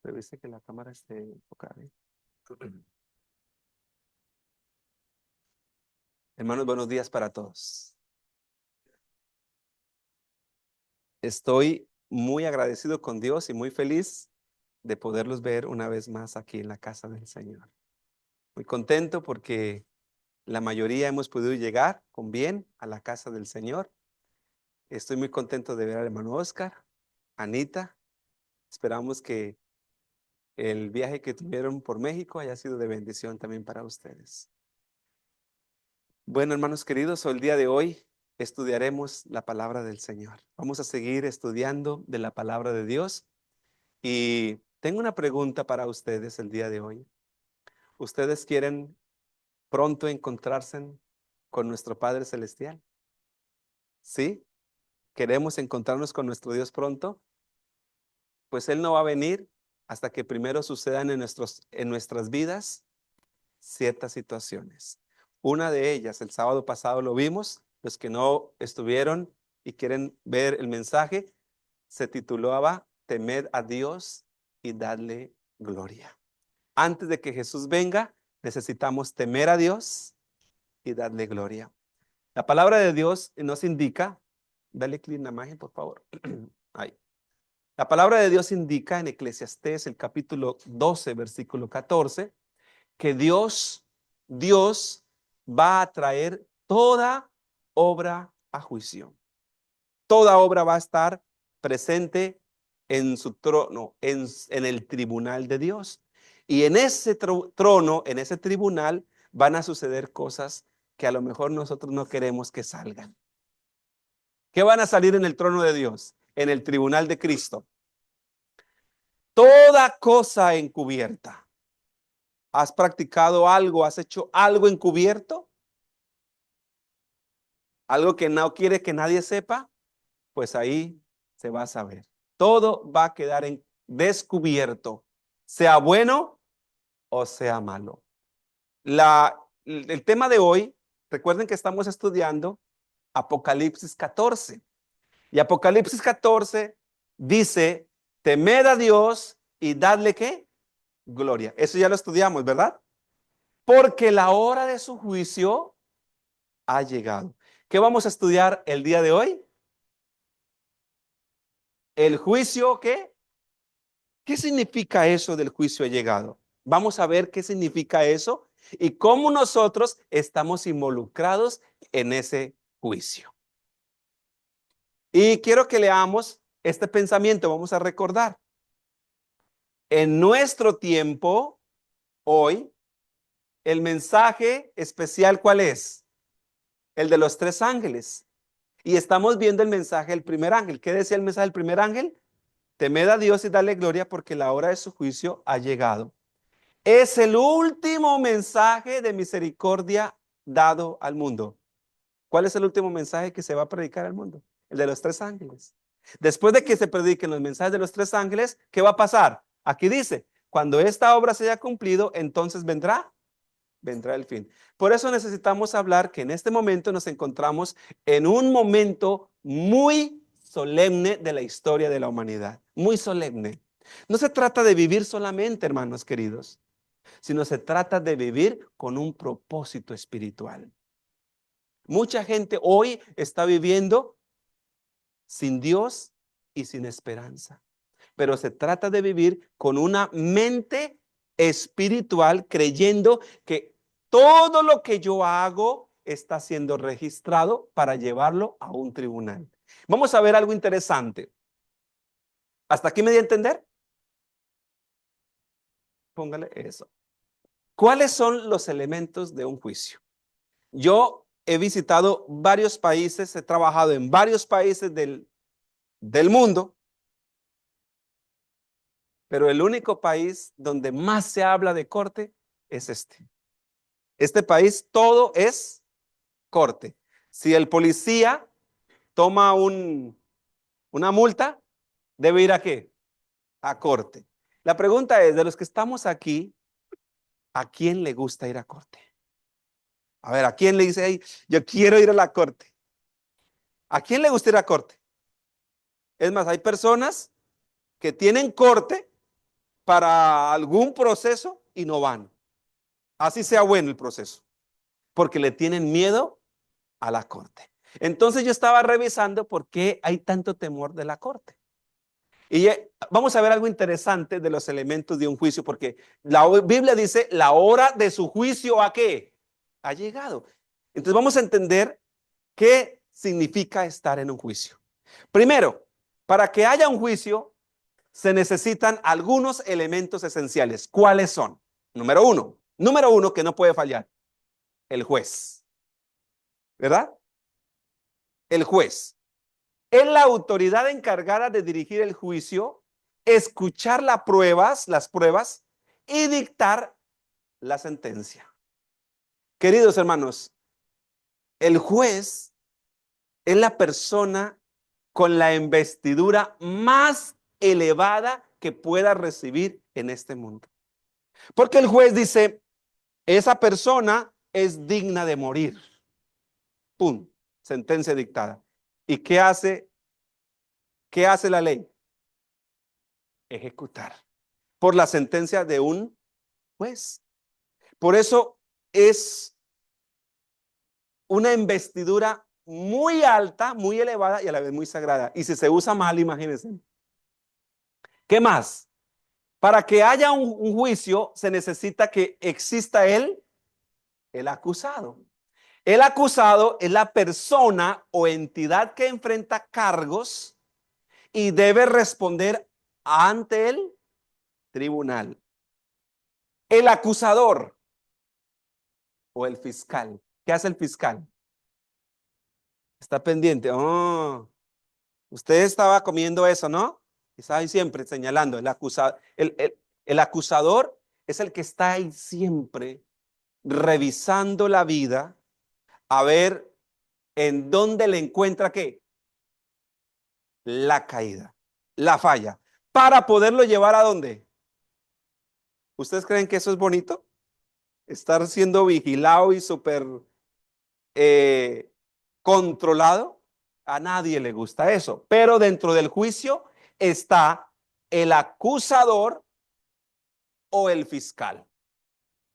Revise que la cámara esté enfocada. Hermanos, buenos días para todos. Estoy muy agradecido con Dios y muy feliz de poderlos ver una vez más aquí en la casa del Señor. Muy contento porque la mayoría hemos podido llegar con bien a la casa del Señor. Estoy muy contento de ver al hermano Oscar, Anita. Esperamos que el viaje que tuvieron por México haya sido de bendición también para ustedes. Bueno, hermanos queridos, el día de hoy estudiaremos la palabra del Señor. Vamos a seguir estudiando de la palabra de Dios y tengo una pregunta para ustedes el día de hoy. ¿Ustedes quieren pronto encontrarse con nuestro Padre Celestial? ¿Sí? ¿Queremos encontrarnos con nuestro Dios pronto? Pues Él no va a venir hasta que primero sucedan en nuestras vidas ciertas situaciones. Una de ellas, el sábado pasado lo vimos, los que no estuvieron y quieren ver el mensaje, se titulaba Temed a Dios y dadle gloria. Antes de que Jesús venga, necesitamos temer a Dios y darle gloria. La palabra de Dios nos indica, dale clic en la imagen, por favor. Ahí. La palabra de Dios indica en Eclesiastés, el capítulo 12, versículo 14, que Dios va a traer toda obra a juicio. Toda obra va a estar presente en su trono, en el tribunal de Dios. Y en ese trono, en ese tribunal, van a suceder cosas que a lo mejor nosotros no queremos que salgan. ¿Qué van a salir en el trono de Dios? En el tribunal de Cristo. Toda cosa encubierta. ¿Has practicado algo? ¿Has hecho algo encubierto? ¿Algo que no quiere que nadie sepa? Pues ahí se va a saber. Todo va a quedar descubierto, sea bueno o sea malo. El tema de hoy, recuerden que estamos estudiando Apocalipsis 14. Y Apocalipsis 14 dice, temed a Dios y dadle ¿qué? Gloria. Eso ya lo estudiamos, ¿verdad? Porque la hora de su juicio ha llegado. ¿Qué vamos a estudiar el día de hoy? El juicio, ¿qué? ¿Qué significa eso del juicio ha llegado? Vamos a ver qué significa eso y cómo nosotros estamos involucrados en ese juicio. Y quiero que leamos este pensamiento. Vamos a recordar. En nuestro tiempo, hoy, el mensaje especial, ¿cuál es? El de los tres ángeles. Y estamos viendo el mensaje del primer ángel. ¿Qué decía el mensaje del primer ángel? Temed a Dios y dale gloria porque la hora de su juicio ha llegado. Es el último mensaje de misericordia dado al mundo. ¿Cuál es el último mensaje que se va a predicar al mundo? El de los tres ángeles. Después de que se prediquen los mensajes de los tres ángeles, ¿qué va a pasar? Aquí dice, cuando esta obra se haya cumplido, entonces vendrá el fin. Por eso necesitamos hablar que en este momento nos encontramos en un momento muy solemne de la historia de la humanidad. Muy solemne. No se trata de vivir solamente, hermanos queridos, sino se trata de vivir con un propósito espiritual. Mucha gente hoy está viviendo sin Dios y sin esperanza, pero se trata de vivir con una mente espiritual, creyendo que todo lo que yo hago está siendo registrado para llevarlo a un tribunal. Vamos a ver algo interesante. ¿Hasta aquí me di a entender? Póngale eso. ¿Cuáles son los elementos de un juicio? Yo he visitado varios países, he trabajado en varios países del mundo, pero el único país donde más se habla de corte es este. Este país todo es corte. Si el policía toma una multa, debe ir ¿a qué? A corte. La pregunta es, de los que estamos aquí, ¿a quién le gusta ir a corte? A ver, ¿a quién le dice, hey, yo quiero ir a la corte? ¿A quién le gusta ir a corte? Es más, hay personas que tienen corte para algún proceso y no van. Así sea bueno el proceso, porque le tienen miedo a la corte. Entonces yo estaba revisando por qué hay tanto temor de la corte. Y vamos a ver algo interesante de los elementos de un juicio, porque la Biblia dice, la hora de su juicio, ¿a qué? Ha llegado. Entonces vamos a entender qué significa estar en un juicio. Primero, para que haya un juicio, se necesitan algunos elementos esenciales. ¿Cuáles son? Número uno que no puede fallar, el juez. ¿Verdad? El juez. Es la autoridad encargada de dirigir el juicio, escuchar las pruebas y dictar la sentencia. Queridos hermanos, el juez es la persona con la investidura más elevada que pueda recibir en este mundo. Porque el juez dice, esa persona es digna de morir. ¡Pum! Sentencia dictada. ¿Y qué hace? ¿Qué hace la ley? Ejecutar por la sentencia de un juez. Por eso es una investidura muy alta, muy elevada y a la vez muy sagrada. Y si se usa mal, imagínense. ¿Qué más? Para que haya un juicio se necesita que exista el acusado. El acusado es la persona o entidad que enfrenta cargos y debe responder ante el tribunal. El acusador o el fiscal. ¿Qué hace el fiscal? Está pendiente. Oh, usted estaba comiendo eso, ¿no? Y estaba ahí siempre señalando. El acusador es el que está ahí siempre revisando la vida a ver en dónde le encuentra qué, la caída, la falla, para poderlo llevar a dónde. ¿Ustedes creen que eso es bonito? Estar siendo vigilado y súper eh, controlado. A nadie le gusta eso. Pero dentro del juicio está el acusador o el fiscal.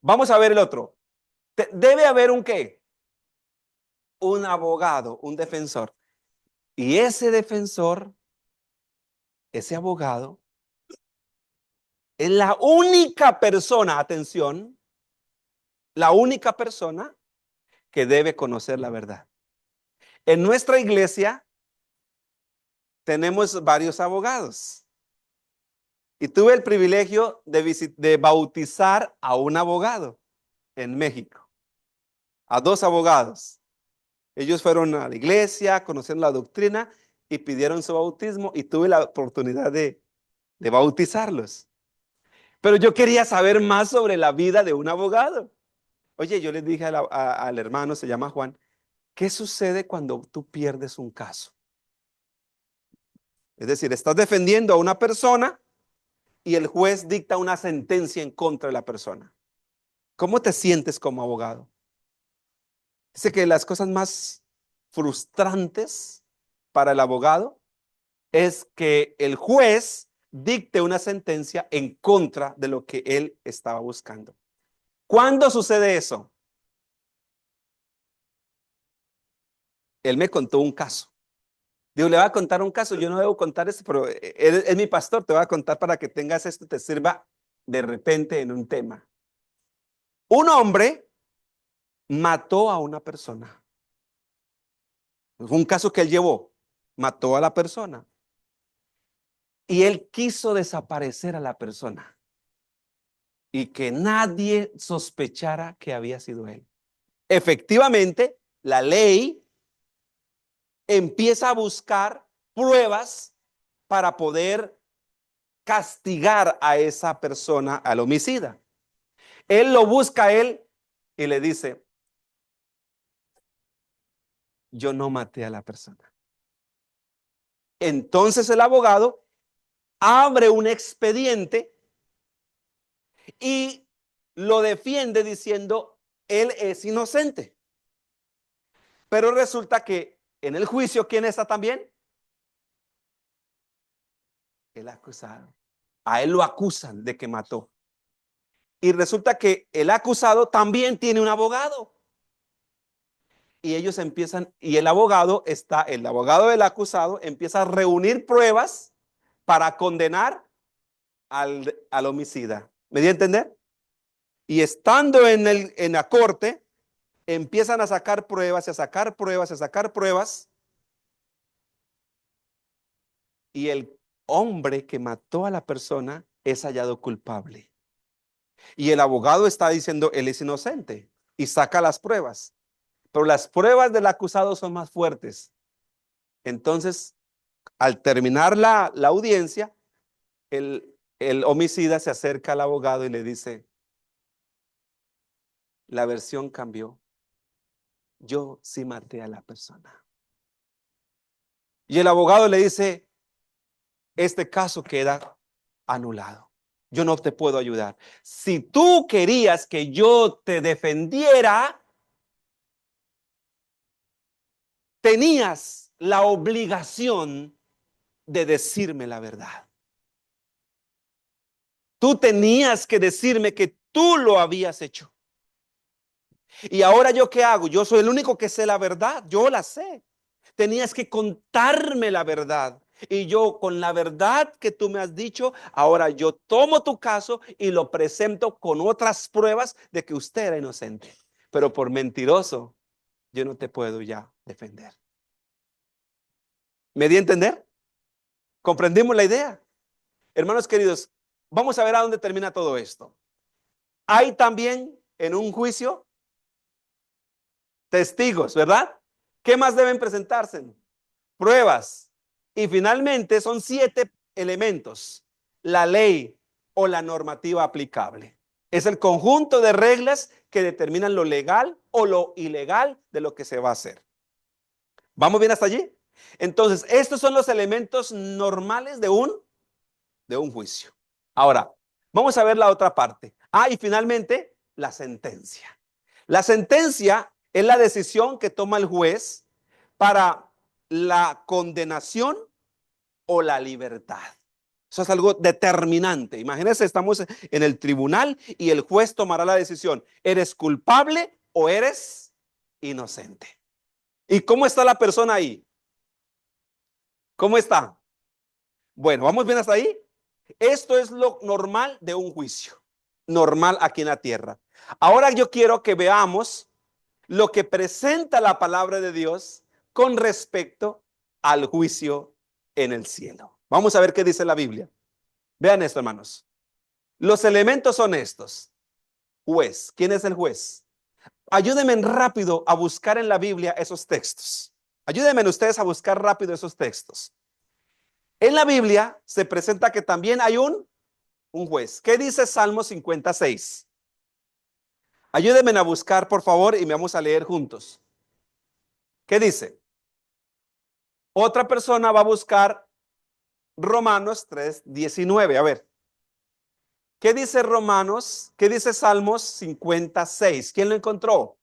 Vamos a ver el otro. Debe haber un qué, un abogado, un defensor. Y ese defensor, ese abogado, es la única persona, atención, la única persona que debe conocer la verdad. En nuestra iglesia tenemos varios abogados. Y tuve el privilegio de bautizar a un abogado en México, a dos abogados. Ellos fueron a la iglesia, conocieron la doctrina y pidieron su bautismo y tuve la oportunidad de bautizarlos. Pero yo quería saber más sobre la vida de un abogado. Oye, yo les dije al hermano, se llama Juan, ¿qué sucede cuando tú pierdes un caso? Es decir, estás defendiendo a una persona y el juez dicta una sentencia en contra de la persona. ¿Cómo te sientes como abogado? Dice que las cosas más frustrantes para el abogado es que el juez dicte una sentencia en contra de lo que él estaba buscando. ¿Cuándo sucede eso? Él me contó un caso. Digo, le voy a contar un caso. Yo no debo contar esto, pero él es mi pastor. Te voy a contar para que tengas esto, te sirva de repente en un tema. Un hombre mató a una persona. Fue un caso que él llevó. Mató a la persona. Y él quiso desaparecer a la persona. Y que nadie sospechara que había sido él. Efectivamente, la ley empieza a buscar pruebas para poder castigar a esa persona, al homicida. Él lo busca a él y le dice, yo no maté a la persona. Entonces el abogado abre un expediente y lo defiende diciendo, él es inocente. Pero resulta que en el juicio, ¿quién está también? El acusado. A él lo acusan de que mató. Y resulta que el acusado también tiene un abogado. Y ellos empiezan, y el abogado del acusado empieza a reunir pruebas para condenar al homicida. ¿Me dio a entender? Y estando en la corte, empiezan a sacar pruebas, a sacar pruebas, a sacar pruebas. Y el hombre que mató a la persona es hallado culpable. Y el abogado está diciendo, él es inocente. Y saca las pruebas. Pero las pruebas del acusado son más fuertes. Entonces, al terminar la audiencia, el homicida se acerca al abogado y le dice, la versión cambió. Yo sí maté a la persona. Y el abogado le dice, este caso queda anulado. Yo no te puedo ayudar. Si tú querías que yo te defendiera, tenías la obligación de decirme la verdad. Tú tenías que decirme que tú lo habías hecho. Y ahora yo qué hago? Yo soy el único que sé la verdad. Yo la sé. Tenías que contarme la verdad. Y yo con la verdad que tú me has dicho, ahora yo tomo tu caso y lo presento con otras pruebas de que usted era inocente. Pero por mentiroso, yo no te puedo ya defender. ¿Me di a entender? ¿Comprendimos la idea? Hermanos queridos, vamos a ver a dónde termina todo esto. Hay también en un juicio testigos, ¿verdad? ¿Qué más deben presentarse? Pruebas. Y finalmente son 7 elementos. La ley o la normativa aplicable. Es el conjunto de reglas que determinan lo legal o lo ilegal de lo que se va a hacer. ¿Vamos bien hasta allí? Entonces, estos son los elementos normales de un juicio. Ahora, vamos a ver la otra parte. Y finalmente, la sentencia. La sentencia es la decisión que toma el juez para la condenación o la libertad. Eso es algo determinante. Imagínense, estamos en el tribunal y el juez tomará la decisión. ¿Eres culpable o eres inocente? ¿Y cómo está la persona ahí? ¿Cómo está? Bueno, ¿vamos bien hasta ahí? Esto es lo normal de un juicio. Normal aquí en la tierra. Ahora yo quiero que veamos lo que presenta la palabra de Dios con respecto al juicio en el cielo. Vamos a ver qué dice la Biblia. Vean esto, hermanos. Los elementos son estos. Juez. ¿Quién es el juez? Ayúdenme rápido a buscar en la Biblia esos textos. Ayúdenme ustedes a buscar rápido esos textos. En la Biblia se presenta que también hay un juez. ¿Qué dice Salmo 56? Ayúdenme a buscar, por favor, y me vamos a leer juntos. ¿Qué dice? Otra persona va a buscar Romanos 3:19. A ver, ¿qué dice Romanos? ¿Qué dice Salmos 56? ¿Quién lo encontró?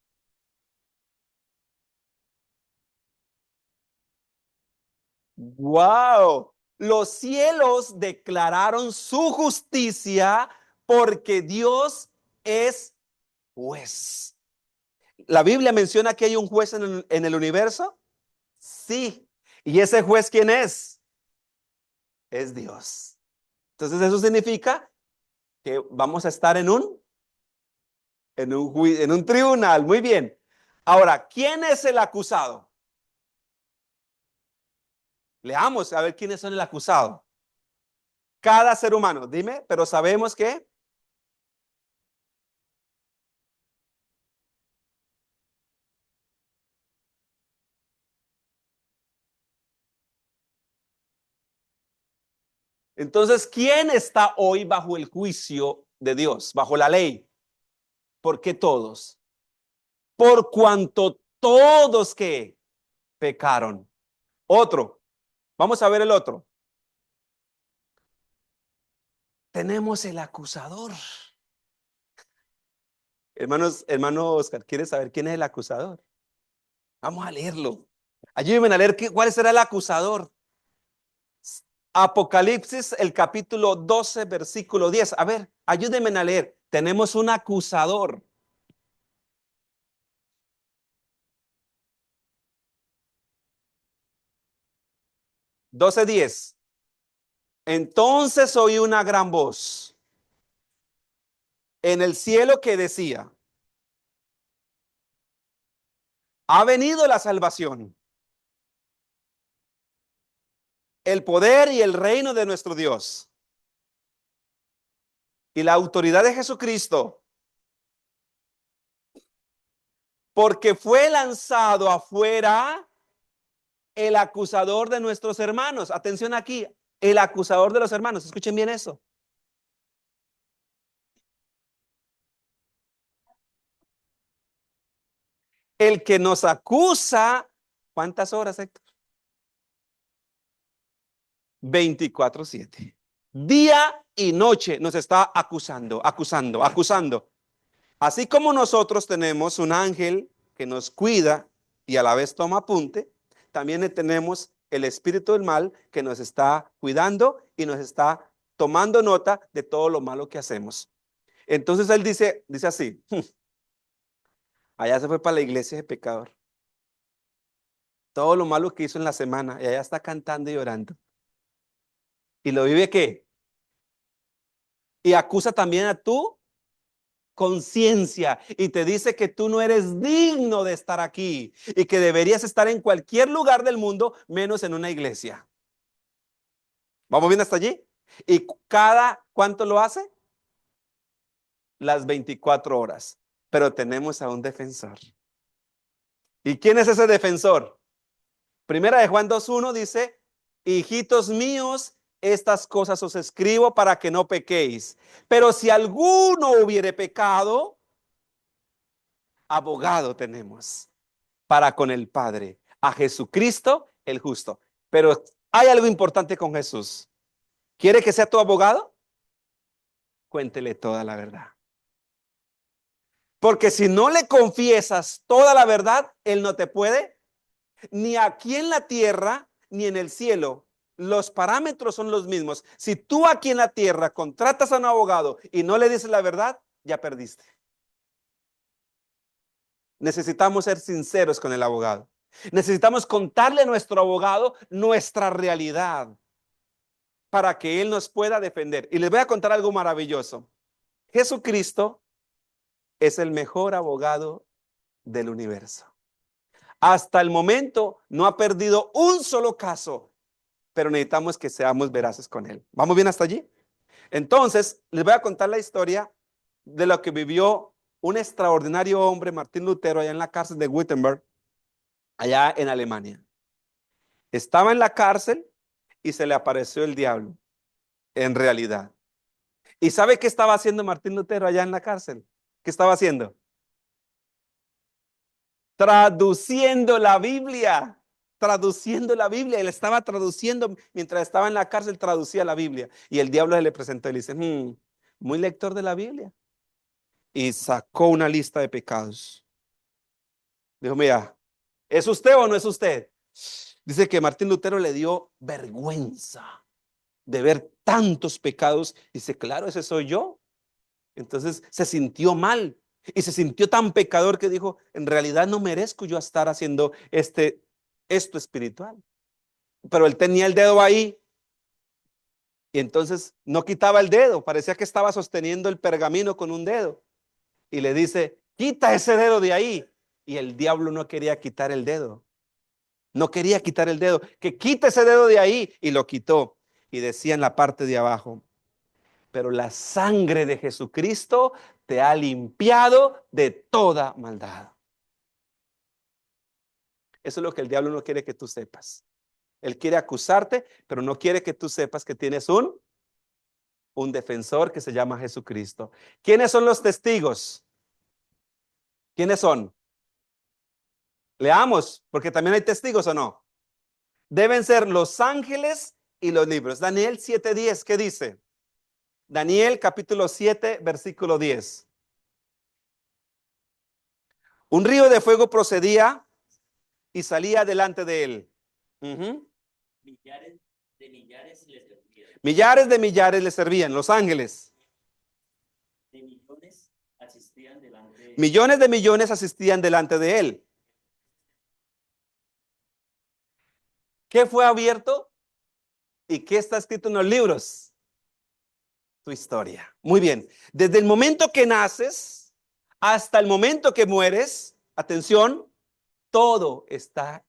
¡Wow! Los cielos declararon su justicia porque Dios es juez. ¿La Biblia menciona que hay un juez en el universo? Sí. ¿Y ese juez quién es? Es Dios. Entonces eso significa que vamos a estar en un tribunal. Muy bien. Ahora, ¿quién es el acusado? Leamos a ver quiénes son el acusado. Cada ser humano, dime, pero sabemos que entonces, ¿quién está hoy bajo el juicio de Dios, bajo la ley? ¿Por qué todos? Por cuanto todos que pecaron. Otro, vamos a ver el otro. Tenemos el acusador. Hermano Oscar, ¿quieres saber quién es el acusador? Vamos a leerlo. Ayúdenme a leer cuál será el acusador. Apocalipsis, el capítulo 12, versículo 10. A ver, ayúdenme a leer. Tenemos un acusador. 12:10. Entonces oí una gran voz en el cielo que decía: ha venido la salvación, el poder y el reino de nuestro Dios y la autoridad de Jesucristo, porque fue lanzado afuera el acusador de nuestros hermanos. Atención aquí, el acusador de los hermanos. Escuchen bien eso. El que nos acusa, ¿cuántas horas, Héctor? 24/7. Día y noche nos está acusando, acusando, acusando. Así como nosotros tenemos un ángel que nos cuida y a la vez toma apunte, también tenemos el espíritu del mal que nos está cuidando y nos está tomando nota de todo lo malo que hacemos. Entonces él dice así: allá se fue para la iglesia de pecador. Todo lo malo que hizo en la semana y allá está cantando y llorando. ¿Y lo vive qué? Y acusa también a tu conciencia y te dice que tú no eres digno de estar aquí y que deberías estar en cualquier lugar del mundo menos en una iglesia. ¿Vamos bien hasta allí? ¿Y cada cuánto lo hace? Las 24 horas. Pero tenemos a un defensor. ¿Y quién es ese defensor? Primera de Juan 2:1 dice: hijitos míos, estas cosas os escribo para que no pequéis. Pero si alguno hubiere pecado, abogado tenemos para con el Padre, a Jesucristo el justo. Pero hay algo importante con Jesús. ¿Quiere que sea tu abogado? Cuéntele toda la verdad. Porque si no le confiesas toda la verdad, Él no te puede, ni aquí en la tierra, ni en el cielo. Los parámetros son los mismos. Si tú aquí en la tierra contratas a un abogado y no le dices la verdad, ya perdiste. Necesitamos ser sinceros con el abogado. Necesitamos contarle a nuestro abogado nuestra realidad para que él nos pueda defender. Y les voy a contar algo maravilloso. Jesucristo es el mejor abogado del universo. Hasta el momento no ha perdido un solo caso, pero necesitamos que seamos veraces con él. ¿Vamos bien hasta allí? Entonces, les voy a contar la historia de lo que vivió un extraordinario hombre, Martín Lutero, allá en la cárcel de Wittenberg, allá en Alemania. Estaba en la cárcel y se le apareció el diablo, en realidad. ¿Y sabe qué estaba haciendo Martín Lutero allá en la cárcel? ¿Qué estaba haciendo? Traduciendo la Biblia. Traduciendo la Biblia. Él estaba traduciendo, mientras estaba en la cárcel, traducía la Biblia. Y el diablo se le presentó y le dice: muy lector de la Biblia. Y sacó una lista de pecados. Dijo: mira, ¿es usted o no es usted? Dice que Martín Lutero le dio vergüenza de ver tantos pecados. Dice: claro, ese soy yo. Entonces se sintió mal y se sintió tan pecador que dijo: en realidad no merezco yo estar haciendo esto espiritual. Pero él tenía el dedo ahí y entonces no quitaba el dedo, parecía que estaba sosteniendo el pergamino con un dedo y le dice: quita ese dedo de ahí. Y el diablo no quería quitar el dedo, no quería quitar el dedo, que quite ese dedo de ahí, y lo quitó. Y decía en la parte de abajo: pero la sangre de Jesucristo te ha limpiado de toda maldad. Eso es lo que el diablo no quiere que tú sepas. Él quiere acusarte, pero no quiere que tú sepas que tienes un defensor que se llama Jesucristo. ¿Quiénes son los testigos? ¿Quiénes son? Leamos, porque también hay testigos, ¿o no? Deben ser los ángeles y los libros. Daniel 7:10, ¿qué dice? Daniel capítulo 7, versículo 10. Un río de fuego procedía y salía delante de él. Uh-huh. De millares le servían. Millares de millares le servían, los ángeles. De millones asistían delante de él. Millones de millones asistían delante de él. ¿Qué fue abierto? ¿Y qué está escrito en los libros? Tu historia. Muy bien. Desde el momento que naces hasta el momento que mueres, atención, todo está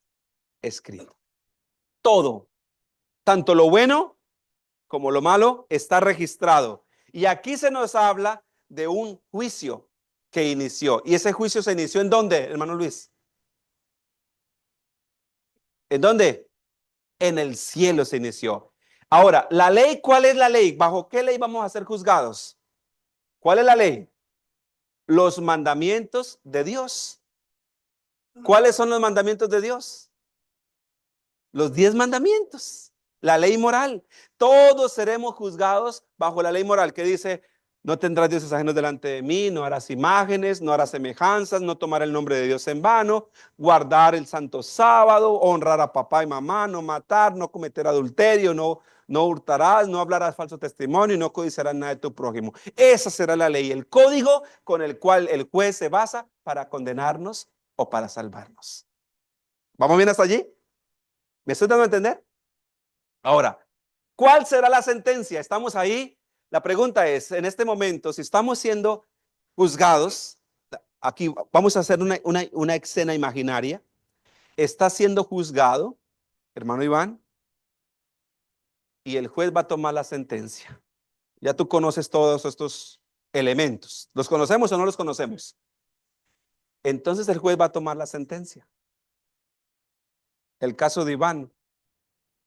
escrito. Todo, tanto lo bueno como lo malo, está registrado. Y aquí se nos habla de un juicio que inició. ¿Y ese juicio se inició en dónde, hermano Luis? ¿En dónde? En el cielo se inició. Ahora, la ley, ¿cuál es la ley? ¿Bajo qué ley vamos a ser juzgados? ¿Cuál es la ley? Los mandamientos de Dios. ¿Cuáles son los mandamientos de Dios? Los 10 mandamientos, la ley moral. Todos seremos juzgados bajo la ley moral que dice: no tendrás dioses ajenos delante de mí, no harás imágenes, no harás semejanzas, no tomar el nombre de Dios en vano, guardar el santo sábado, honrar a papá y mamá, no matar, no cometer adulterio, no hurtarás, no hablarás falso testimonio y no codiciarás nada de tu prójimo. Esa será la ley, el código con el cual el juez se basa para condenarnos o para salvarnos. ¿Vamos bien hasta allí? ¿Me estoy dando a entender? Ahora, ¿cuál será la sentencia? Estamos ahí. La pregunta es, en este momento, si estamos siendo juzgados, aquí vamos a hacer una escena imaginaria. Está siendo juzgado, hermano Iván, y el juez va a tomar la sentencia. Ya tú conoces todos estos elementos. ¿Los conocemos o no los conocemos? Entonces el juez va a tomar la sentencia. El caso de Iván,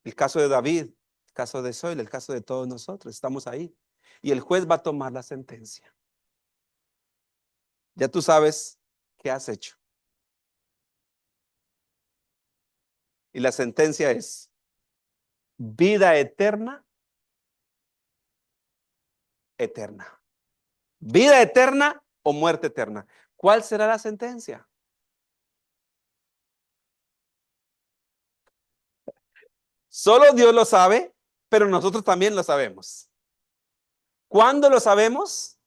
el caso de David, el caso de Zoila, el caso de todos nosotros, estamos ahí. Y el juez va a tomar la sentencia. Ya tú sabes qué has hecho. Y la sentencia es vida eterna, eterna. Vida eterna o muerte eterna. ¿Cuál será la sentencia? Solo Dios lo sabe, pero nosotros también lo sabemos. ¿Cuándo lo sabemos?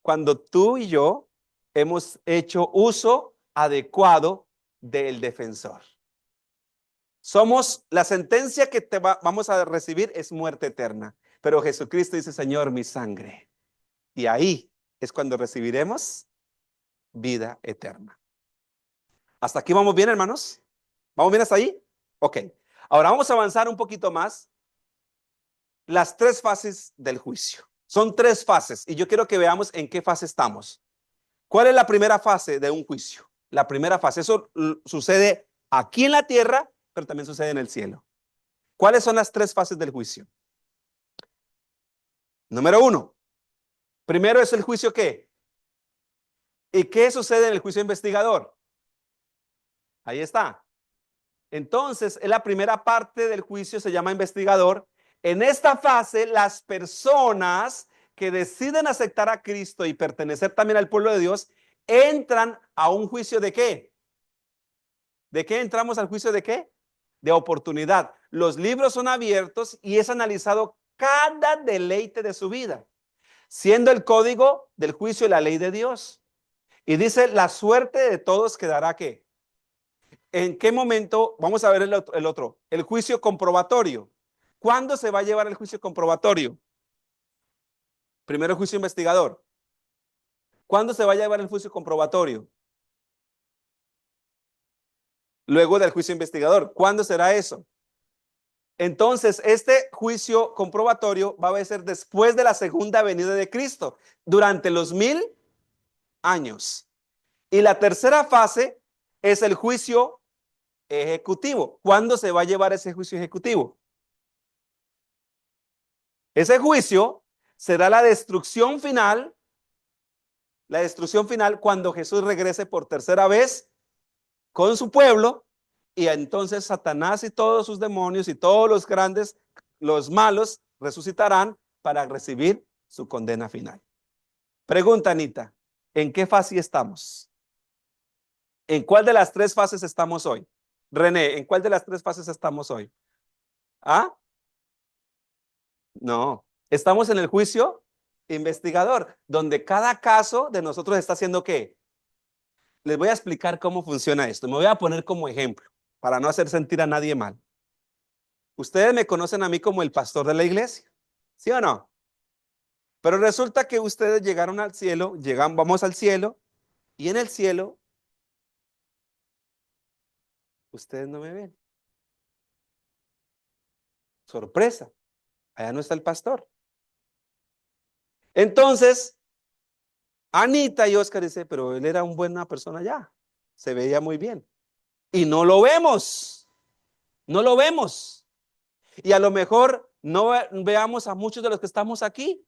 Cuando tú y yo hemos hecho uso adecuado del defensor. La sentencia que vamos a recibir es muerte eterna. Pero Jesucristo dice: Señor, mi sangre. Y ahí es cuando recibiremos vida eterna. ¿Hasta aquí vamos bien, hermanos? ¿Vamos bien hasta ahí? Ok. Ahora vamos a avanzar un poquito más. Las 3 fases del juicio. Son 3 fases y yo quiero que veamos en qué fase estamos. ¿Cuál es la primera fase de un juicio? La primera fase, eso sucede aquí en la tierra, pero también sucede en el cielo. ¿Cuáles son las 3 fases del juicio? Número 1. Primero es el juicio ¿qué? ¿Y qué sucede en el juicio investigador? Ahí está. Entonces, en la primera parte del juicio se llama investigador. En esta fase, las personas que deciden aceptar a Cristo y pertenecer también al pueblo de Dios, entran a un juicio ¿de qué? ¿De qué entramos al juicio de qué? De oportunidad. Los libros son abiertos y es analizado cada deleite de su vida, siendo el código del juicio la ley de Dios. Y dice: la suerte de todos quedará ¿qué? ¿En qué momento? Vamos a ver el otro. El juicio comprobatorio. ¿Cuándo se va a llevar el juicio comprobatorio? Primero el juicio investigador. ¿Cuándo se va a llevar el juicio comprobatorio? Luego del juicio investigador. ¿Cuándo será eso? Entonces, este juicio comprobatorio va a ser después de la segunda venida de Cristo, durante los 1000 años. Y la tercera fase es el juicio ejecutivo. ¿Cuándo se va a llevar ese juicio ejecutivo? Ese juicio será la destrucción final cuando Jesús regrese por tercera vez con su pueblo, y entonces Satanás y todos sus demonios y todos los grandes, los malos, resucitarán para recibir su condena final. Pregunta, Anita, ¿en qué fase estamos? ¿En cuál de las 3 fases estamos hoy? René, ¿en cuál de las 3 fases estamos hoy? ¿Ah? No, estamos en el juicio investigador, donde cada caso de nosotros está haciendo ¿qué? Les voy a explicar cómo funciona esto. Me voy a poner como ejemplo para no hacer sentir a nadie mal. Ustedes me conocen a mí como el pastor de la iglesia, ¿sí o no? Pero resulta que ustedes llegaron al cielo, vamos al cielo, y en el cielo ustedes no me ven. Sorpresa, allá no está el pastor. Entonces, Anita y Oscar dicen, pero él era una buena persona ya, se veía muy bien. Y no lo vemos, no lo vemos. Y a lo mejor no veamos a muchos de los que estamos aquí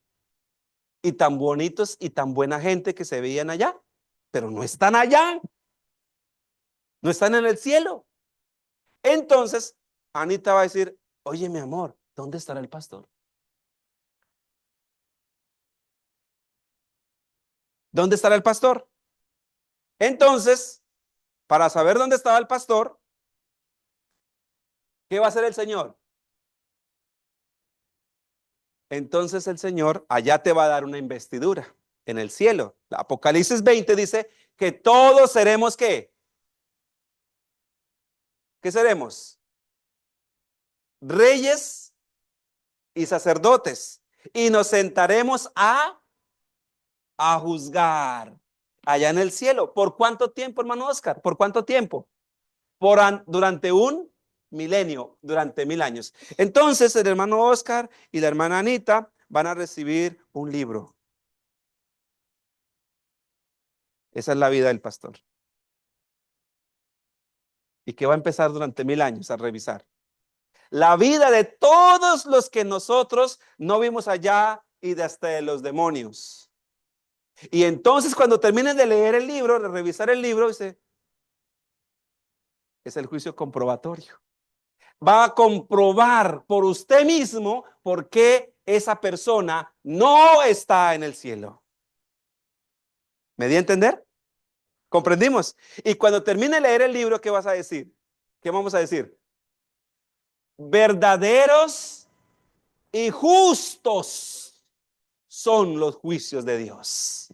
y tan bonitos y tan buena gente que se veían allá, pero no están allá, no están en el cielo. Entonces, Anita va a decir, oye, mi amor, ¿dónde estará el pastor? ¿Dónde estará el pastor? Entonces, para saber dónde estaba el pastor, ¿qué va a hacer el Señor? Entonces el Señor allá te va a dar una investidura en el cielo. Apocalipsis 20 dice que todos seremos ¿qué? ¿Qué seremos? Reyes y sacerdotes. Y nos sentaremos a juzgar allá en el cielo. ¿Por cuánto tiempo, hermano Oscar? ¿Por cuánto tiempo? Durante un milenio, durante 1000 años. Entonces el hermano Oscar y la hermana Anita van a recibir un libro. Esa es la vida del pastor. Y que va a empezar durante 1000 años a revisar la vida de todos los que nosotros no vimos allá y de hasta de los demonios. Y entonces cuando terminen de leer el libro, de revisar el libro, dice, es el juicio comprobatorio. Va a comprobar por usted mismo por qué esa persona no está en el cielo. ¿Me di a entender? ¿Comprendimos? Y cuando termine de leer el libro, ¿qué vas a decir? ¿Qué vamos a decir? Verdaderos y justos son los juicios de Dios.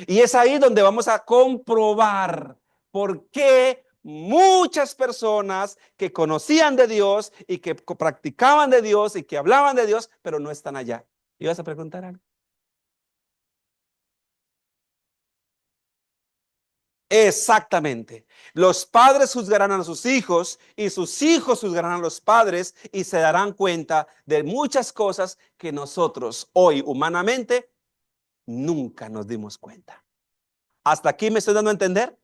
Y es ahí donde vamos a comprobar por qué muchas personas que conocían de Dios y que practicaban de Dios y que hablaban de Dios, pero no están allá. ¿Ibas a preguntar algo? Exactamente. Los padres juzgarán a sus hijos y sus hijos juzgarán a los padres y se darán cuenta de muchas cosas que nosotros hoy humanamente nunca nos dimos cuenta. ¿Hasta aquí me estoy dando a entender?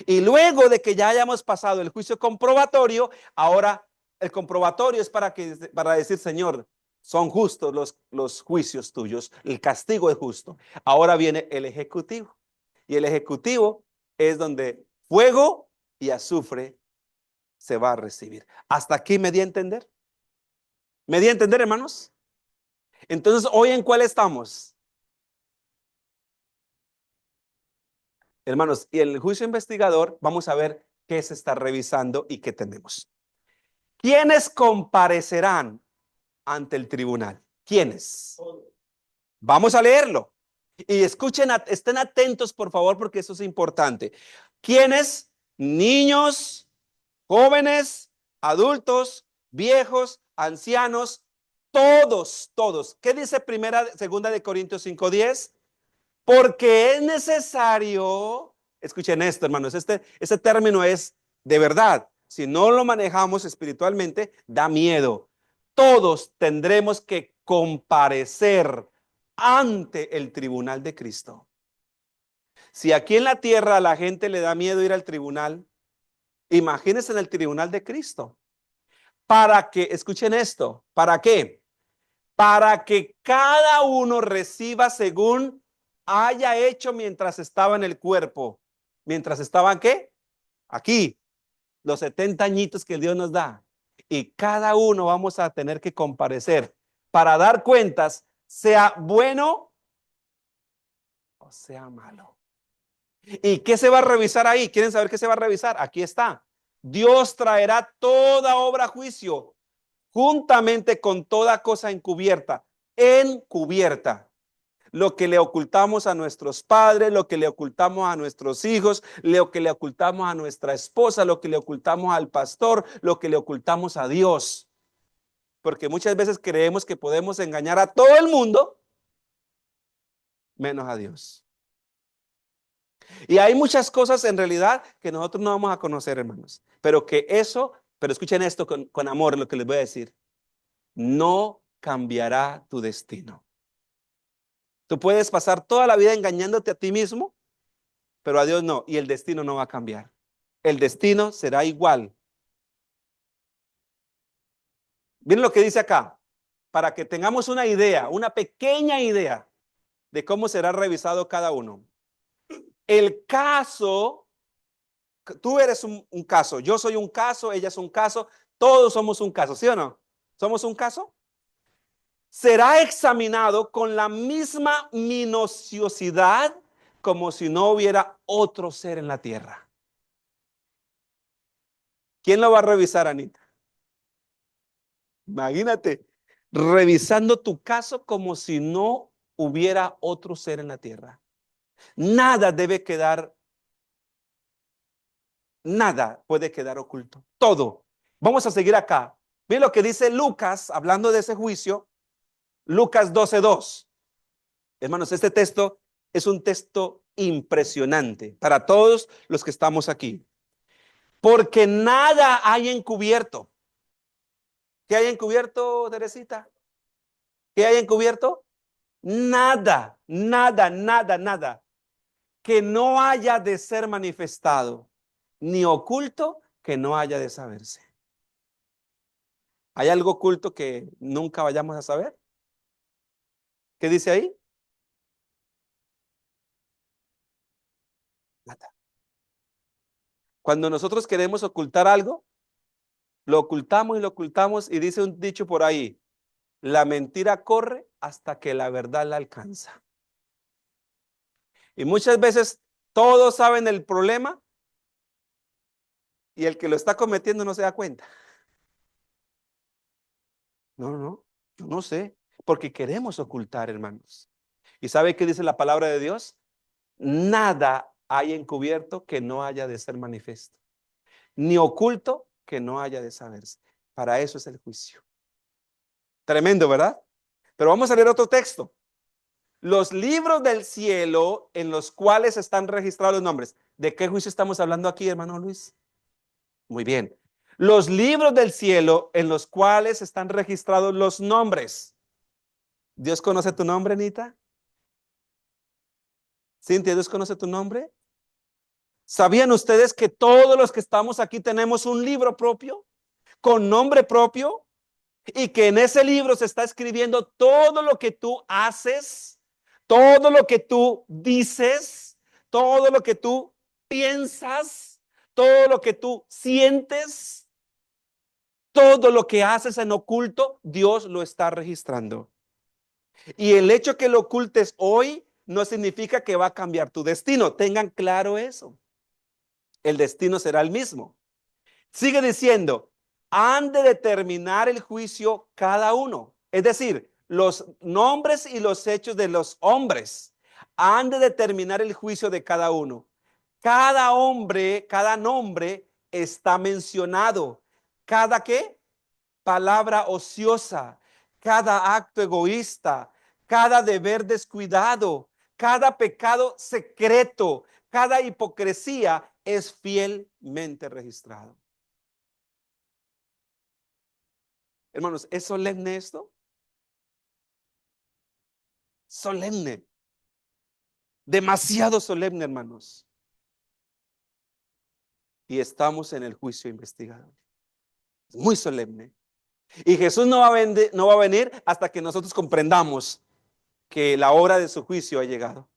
Y luego de que ya hayamos pasado el juicio comprobatorio, ahora el comprobatorio es para decir, Señor, son justos los juicios tuyos, el castigo es justo. Ahora viene el ejecutivo. Y el ejecutivo es donde fuego y azufre se va a recibir. ¿Hasta aquí me di a entender? ¿Me di a entender, hermanos? Entonces, ¿hoy en cuál estamos? Hermanos, y en el juicio investigador vamos a ver qué se está revisando y qué tenemos. ¿Quiénes comparecerán ante el tribunal? ¿Quiénes? Vamos a leerlo. Y escuchen, estén atentos, por favor, porque eso es importante. ¿Quiénes? Niños, jóvenes, adultos, viejos, ancianos, todos, todos. ¿Qué dice segunda de Corintios 5:10? Porque es necesario, escuchen esto, hermanos, este término es de verdad. Si no lo manejamos espiritualmente, da miedo. Todos tendremos que comparecer ante el tribunal de Cristo. Si aquí en la tierra a la gente le da miedo ir al tribunal, imagínense en el tribunal de Cristo. Para que, escuchen esto, ¿para qué? Para que cada uno reciba según haya hecho mientras estaba en el cuerpo. ¿Mientras estaban qué? Aquí, los 70 añitos que Dios nos da. Y cada uno vamos a tener que comparecer para dar cuentas, sea bueno o sea malo. ¿Y qué se va a revisar ahí? ¿Quieren saber qué se va a revisar? Aquí está. Dios traerá toda obra a juicio, juntamente con toda cosa encubierta, encubierta. Lo que le ocultamos a nuestros padres, lo que le ocultamos a nuestros hijos, lo que le ocultamos a nuestra esposa, lo que le ocultamos al pastor, lo que le ocultamos a Dios. Porque muchas veces creemos que podemos engañar a todo el mundo, menos a Dios. Y hay muchas cosas en realidad que nosotros no vamos a conocer, hermanos. Pero escuchen esto con amor, lo que les voy a decir. No cambiará tu destino. Tú puedes pasar toda la vida engañándote a ti mismo, pero a Dios no. Y el destino no va a cambiar. El destino será igual. Miren lo que dice acá. Para que tengamos una idea, una pequeña idea de cómo será revisado cada uno. El caso, tú eres un caso, yo soy un caso, ella es un caso, todos somos un caso, ¿sí o no? ¿Somos un caso? Será examinado con la misma minuciosidad como si no hubiera otro ser en la tierra. ¿Quién lo va a revisar, Anita? Imagínate, revisando tu caso como si no hubiera otro ser en la tierra. Nada debe quedar, nada puede quedar oculto. Todo. Vamos a seguir acá. Ve lo que dice Lucas, hablando de ese juicio, Lucas 12:2. Hermanos, este texto es un texto impresionante para todos los que estamos aquí. Porque nada hay encubierto. ¿Qué hay encubierto, Teresita? ¿Qué hay encubierto? Nada, nada, nada, nada que no haya de ser manifestado, ni oculto que no haya de saberse. ¿Hay algo oculto que nunca vayamos a saber? ¿Qué dice ahí? Nada. Cuando nosotros queremos ocultar algo, lo ocultamos y lo ocultamos y dice un dicho por ahí, la mentira corre hasta que la verdad la alcanza. Y muchas veces todos saben el problema y el que lo está cometiendo no se da cuenta. No, yo no sé, porque queremos ocultar, hermanos. ¿Y sabe qué dice la palabra de Dios? Nada hay encubierto que no haya de ser manifiesto, ni oculto que no haya de saberse. Para eso es el juicio. Tremendo, ¿verdad? Pero vamos a leer otro texto. Los libros del cielo en los cuales están registrados los nombres. ¿De qué juicio estamos hablando aquí, hermano Luis? Muy bien. Los libros del cielo en los cuales están registrados los nombres. ¿Dios conoce tu nombre, Anita? Cintia, ¿Dios conoce tu nombre? ¿Sabían ustedes que todos los que estamos aquí tenemos un libro propio, con nombre propio? Y que en ese libro se está escribiendo todo lo que tú haces, todo lo que tú dices, todo lo que tú piensas, todo lo que tú sientes, todo lo que haces en oculto, Dios lo está registrando. Y el hecho que lo ocultes hoy no significa que va a cambiar tu destino. Tengan claro eso. El destino será el mismo. Sigue diciendo, han de determinar el juicio cada uno. Es decir, los nombres y los hechos de los hombres han de determinar el juicio de cada uno. Cada hombre, cada nombre está mencionado. ¿Cada qué? Palabra ociosa, cada acto egoísta, cada deber descuidado, cada pecado secreto, cada hipocresía es fielmente registrado. Hermanos, ¿es solemne esto? Solemne. Demasiado solemne, hermanos. Y estamos en el juicio investigador. Muy solemne. Y Jesús no va a venir hasta que nosotros comprendamos que la hora de su juicio ha llegado.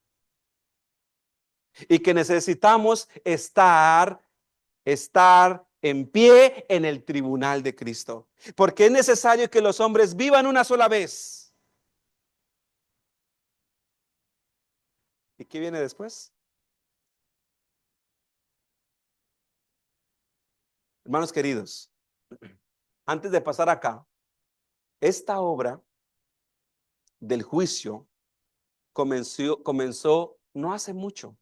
Y que necesitamos estar en pie en el tribunal de Cristo. Porque es necesario que los hombres vivan una sola vez. ¿Y qué viene después? Hermanos queridos, antes de pasar acá, Esta obra del juicio comenzó no hace mucho.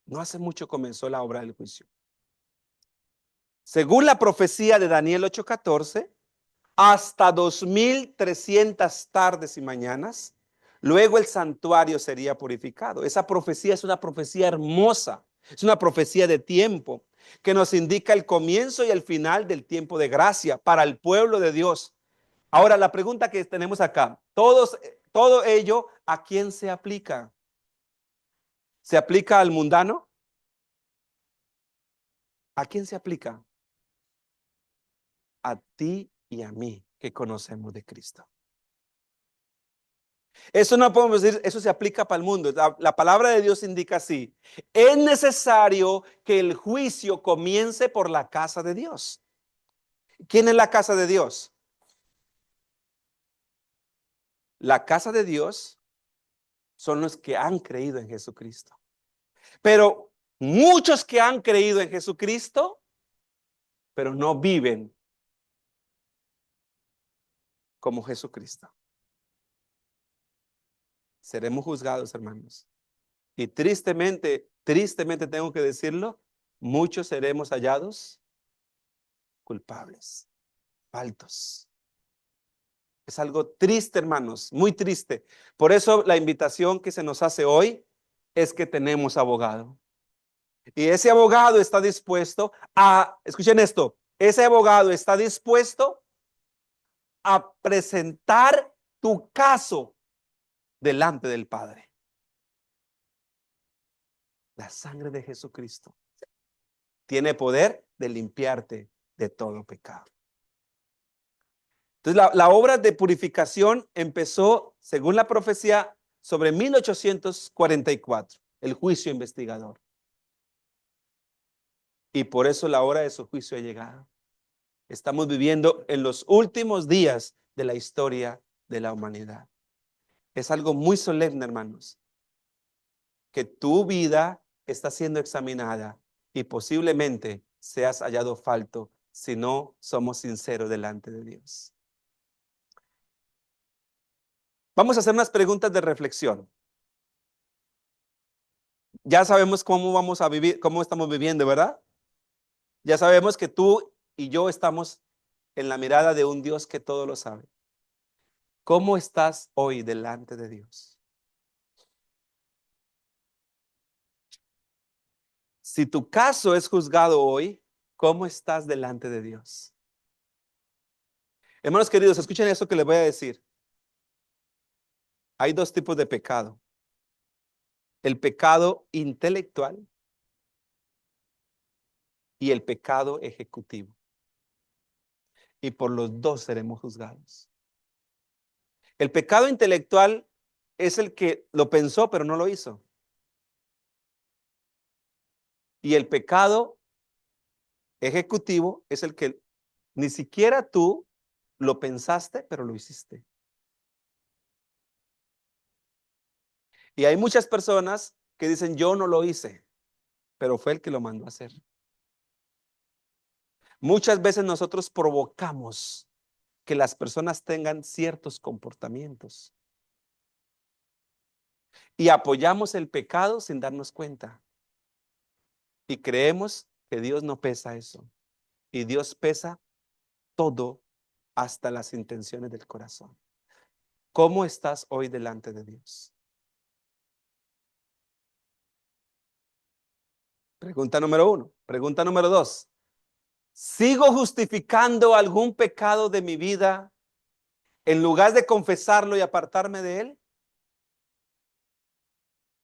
No hace mucho comenzó la obra del juicio. Según la profecía de Daniel 8:14, hasta 2300 tardes y mañanas, luego el santuario sería purificado. Esa profecía es una profecía hermosa, es una profecía de tiempo que nos indica el comienzo y el final del tiempo de gracia para el pueblo de Dios. Ahora, la pregunta que tenemos acá, todo ello, ¿a quién se aplica? ¿Se aplica al mundano? ¿A quién se aplica? A ti y a mí que conocemos de Cristo. Eso no podemos decir, eso se aplica para el mundo. La palabra de Dios indica así: es necesario que el juicio comience por la casa de Dios. ¿Quién es la casa de Dios? La casa de Dios son los que han creído en Jesucristo. Pero muchos que han creído en Jesucristo, pero no viven como Jesucristo. Seremos juzgados, hermanos. Y tristemente tengo que decirlo, muchos seremos hallados culpables, faltos. Es algo triste, hermanos, muy triste. Por eso la invitación que se nos hace hoy es que tenemos abogado. Y ese abogado está dispuesto escuchen esto, ese abogado está dispuesto a presentar tu caso delante del Padre. La sangre de Jesucristo tiene poder de limpiarte de todo pecado. Entonces la obra de purificación empezó, según la profecía, sobre 1844, el juicio investigador. Y por eso la hora de su juicio ha llegado. Estamos viviendo en los últimos días de la historia de la humanidad. Es algo muy solemne, hermanos, que tu vida está siendo examinada y posiblemente seas hallado falto si no somos sinceros delante de Dios. Vamos a hacer unas preguntas de reflexión. Ya sabemos cómo vamos a vivir, cómo estamos viviendo, ¿verdad? Ya sabemos que tú y yo estamos en la mirada de un Dios que todo lo sabe. ¿Cómo estás hoy delante de Dios? Si tu caso es juzgado hoy, ¿cómo estás delante de Dios? Hermanos queridos, escuchen eso que les voy a decir. Hay dos tipos de pecado: el pecado intelectual y el pecado ejecutivo. Y por los dos seremos juzgados. El pecado intelectual es el que lo pensó pero no lo hizo. Y el pecado ejecutivo es el que ni siquiera tú lo pensaste pero lo hiciste. Y hay muchas personas que dicen: yo no lo hice, pero fue el que lo mandó a hacer. Muchas veces nosotros provocamos que las personas tengan ciertos comportamientos y apoyamos el pecado sin darnos cuenta. Y creemos que Dios no pesa eso. Y Dios pesa todo, hasta las intenciones del corazón. ¿Cómo estás hoy delante de Dios? Pregunta número 1. Pregunta número 2. ¿Sigo justificando algún pecado de mi vida en lugar de confesarlo y apartarme de él?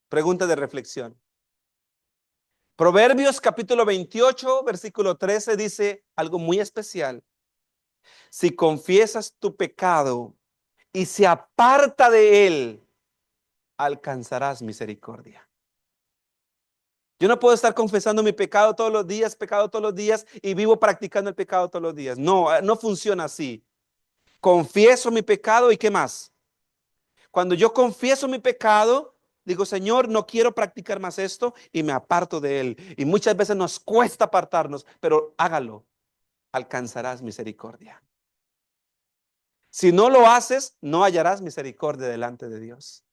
Pregunta de reflexión. Proverbios capítulo 28, versículo 13 dice algo muy especial. Si confiesas tu pecado y se aparta de él, alcanzarás misericordia. Yo no puedo estar confesando mi pecado todos los días y vivo practicando el pecado todos los días. No, no funciona así. Confieso mi pecado y ¿qué más? Cuando yo confieso mi pecado, digo: Señor, no quiero practicar más esto, y me aparto de él. Y muchas veces nos cuesta apartarnos, pero hágalo. Alcanzarás misericordia. Si no lo haces, no hallarás misericordia delante de Dios.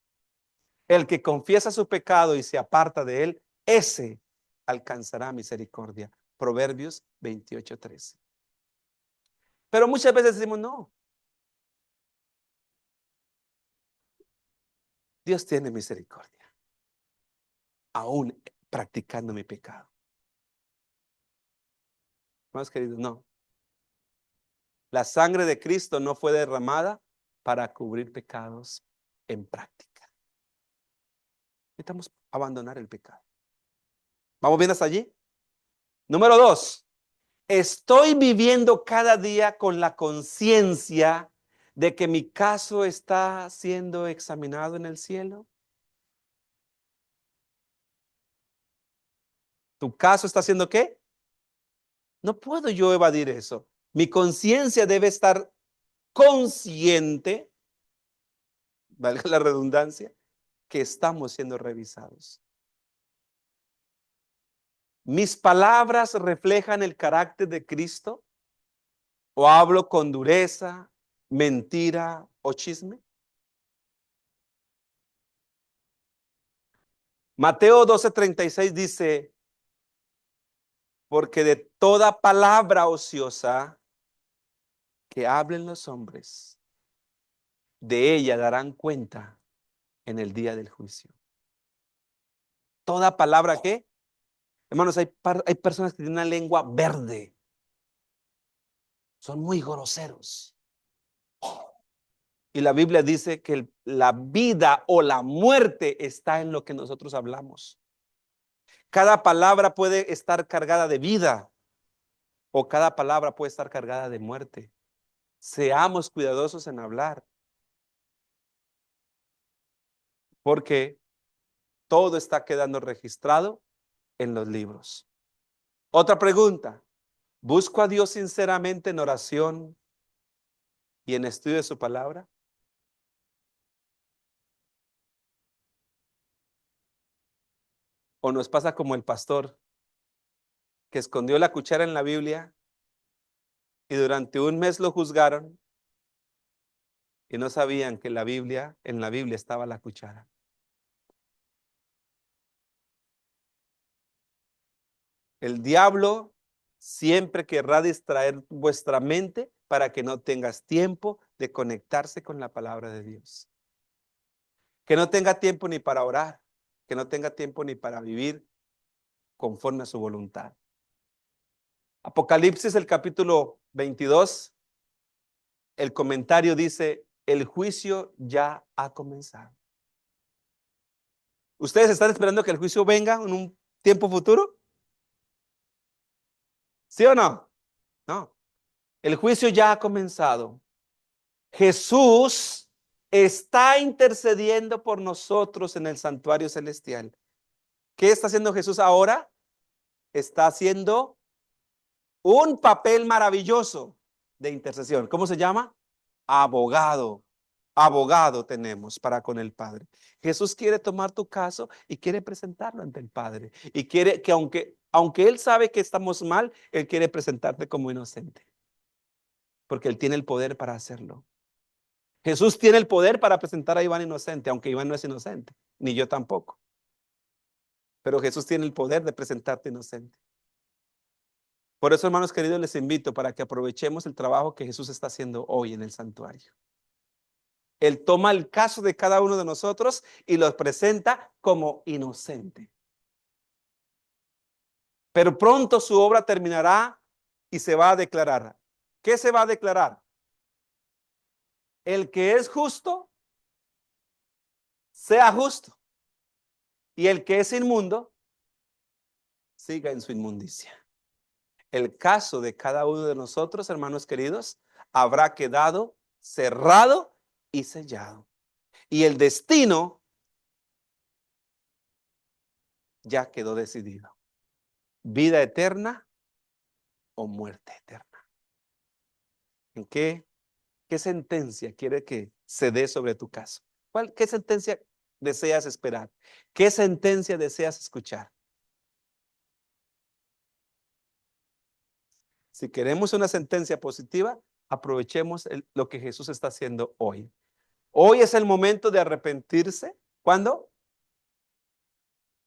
El que confiesa su pecado y se aparta de él, ese alcanzará misericordia. Proverbios 28:13. Pero muchas veces decimos, no, Dios tiene misericordia, aún practicando mi pecado. Más queridos, no. La sangre de Cristo no fue derramada para cubrir pecados en práctica. Necesitamos abandonar el pecado. ¿Vamos bien hasta allí? Número 2. Estoy viviendo cada día con la conciencia de que mi caso está siendo examinado en el cielo. ¿Tu caso está siendo qué? No puedo yo evadir eso. Mi conciencia debe estar consciente, valga la redundancia, que estamos siendo revisados. ¿Mis palabras reflejan el carácter de Cristo? ¿O hablo con dureza, mentira o chisme? Mateo 12:36 dice, porque de toda palabra ociosa que hablen los hombres, de ella darán cuenta en el día del juicio. ¿Toda palabra qué? Hermanos, hay personas que tienen una lengua verde. Son muy groseros. Y la Biblia dice que la vida o la muerte está en lo que nosotros hablamos. Cada palabra puede estar cargada de vida o cada palabra puede estar cargada de muerte. Seamos cuidadosos en hablar, porque todo está quedando registrado en los libros. Otra pregunta. ¿Busco a Dios sinceramente en oración y en estudio de su palabra? ¿O nos pasa como el pastor que escondió la cuchara en la Biblia y durante un mes lo juzgaron y no sabían que en la Biblia estaba la cuchara? El diablo siempre querrá distraer vuestra mente para que no tengas tiempo de conectarse con la palabra de Dios. Que no tenga tiempo ni para orar, que no tenga tiempo ni para vivir conforme a su voluntad. Apocalipsis, el capítulo 22, el comentario dice, el juicio ya ha comenzado. ¿Ustedes están esperando que el juicio venga en un tiempo futuro? ¿Sí o no? No. El juicio ya ha comenzado. Jesús está intercediendo por nosotros en el santuario celestial. ¿Qué está haciendo Jesús ahora? Está haciendo un papel maravilloso de intercesión. ¿Cómo se llama? Abogado. Abogado tenemos para con el Padre. Jesús quiere tomar tu caso y quiere presentarlo ante el Padre. Y quiere que aunque Él sabe que estamos mal, Él quiere presentarte como inocente. Porque Él tiene el poder para hacerlo. Jesús tiene el poder para presentar a Iván inocente, aunque Iván no es inocente, ni yo tampoco. Pero Jesús tiene el poder de presentarte inocente. Por eso, hermanos queridos, les invito para que aprovechemos el trabajo que Jesús está haciendo hoy en el santuario. Él toma el caso de cada uno de nosotros y los presenta como inocente. Pero pronto su obra terminará y se va a declarar. ¿Qué se va a declarar? El que es justo, sea justo. Y el que es inmundo, siga en su inmundicia. El caso de cada uno de nosotros, hermanos queridos, habrá quedado cerrado y sellado. Y el destino ya quedó decidido. Vida eterna o muerte eterna. ¿En qué sentencia quiere que se dé sobre tu caso? ¿Qué sentencia deseas esperar? ¿Qué sentencia deseas escuchar? Si queremos una sentencia positiva, aprovechemos lo que Jesús está haciendo hoy. Hoy es el momento de arrepentirse. ¿Cuándo?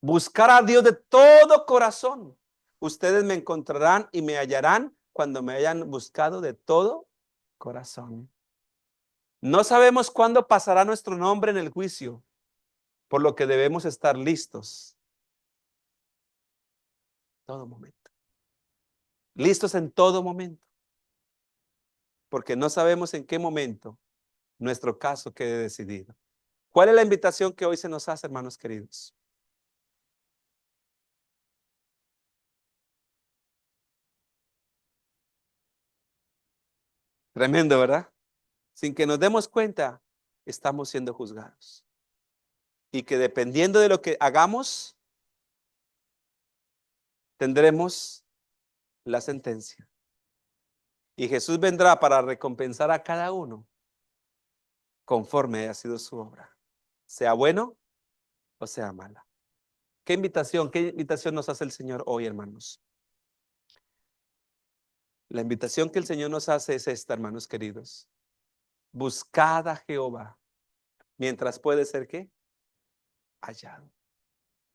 Buscar a Dios de todo corazón. Ustedes me encontrarán y me hallarán cuando me hayan buscado de todo corazón. No sabemos cuándo pasará nuestro nombre en el juicio, por lo que debemos estar listos todo momento. Listos en todo momento, porque no sabemos en qué momento nuestro caso quede decidido. ¿Cuál es la invitación que hoy se nos hace, hermanos queridos? Tremendo, ¿verdad? Sin que nos demos cuenta, estamos siendo juzgados. Y que dependiendo de lo que hagamos, tendremos la sentencia. Y Jesús vendrá para recompensar a cada uno conforme haya sido su obra, sea bueno o sea mala. Qué invitación nos hace el Señor hoy, hermanos? La invitación que el Señor nos hace es esta, hermanos queridos. Buscad a Jehová mientras puede ser, ¿qué? Hallado.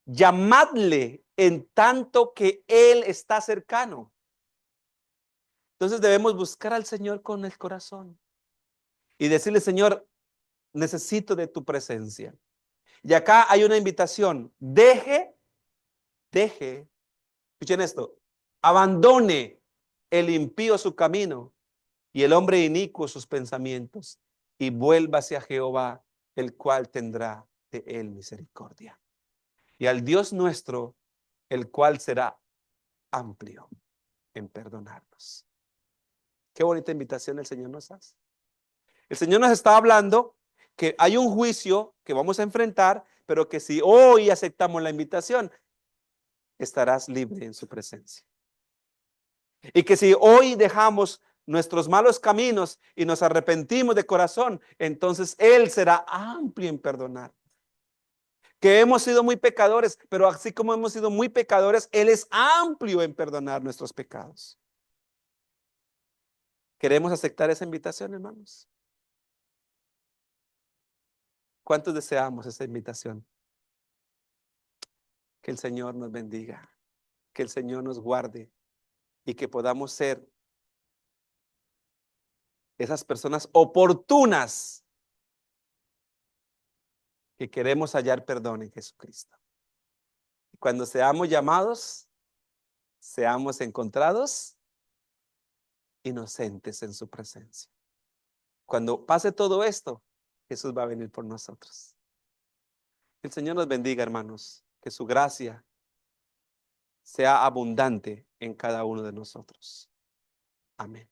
Llamadle en tanto que Él está cercano. Entonces debemos buscar al Señor con el corazón y decirle: Señor, necesito de tu presencia. Y acá hay una invitación: deje, escuchen esto, abandone el impío su camino y el hombre inicuo sus pensamientos, y vuelva hacia Jehová, el cual tendrá de él misericordia. Y al Dios nuestro, el cual será amplio en perdonarnos. Qué bonita invitación el Señor nos hace. El Señor nos está hablando que hay un juicio que vamos a enfrentar, pero que si hoy aceptamos la invitación, estarás libre en su presencia. Y que si hoy dejamos nuestros malos caminos y nos arrepentimos de corazón, entonces Él será amplio en perdonar. Que hemos sido muy pecadores, pero así como hemos sido muy pecadores, Él es amplio en perdonar nuestros pecados. ¿Queremos aceptar esa invitación, hermanos? ¿Cuántos deseamos esa invitación? Que el Señor nos bendiga, que el Señor nos guarde y que podamos ser esas personas oportunas que queremos hallar perdón en Jesucristo. Y cuando seamos llamados, seamos encontrados inocentes en su presencia. Cuando pase todo esto, Jesús va a venir por nosotros. El Señor nos bendiga, hermanos, que su gracia sea abundante en cada uno de nosotros. Amén.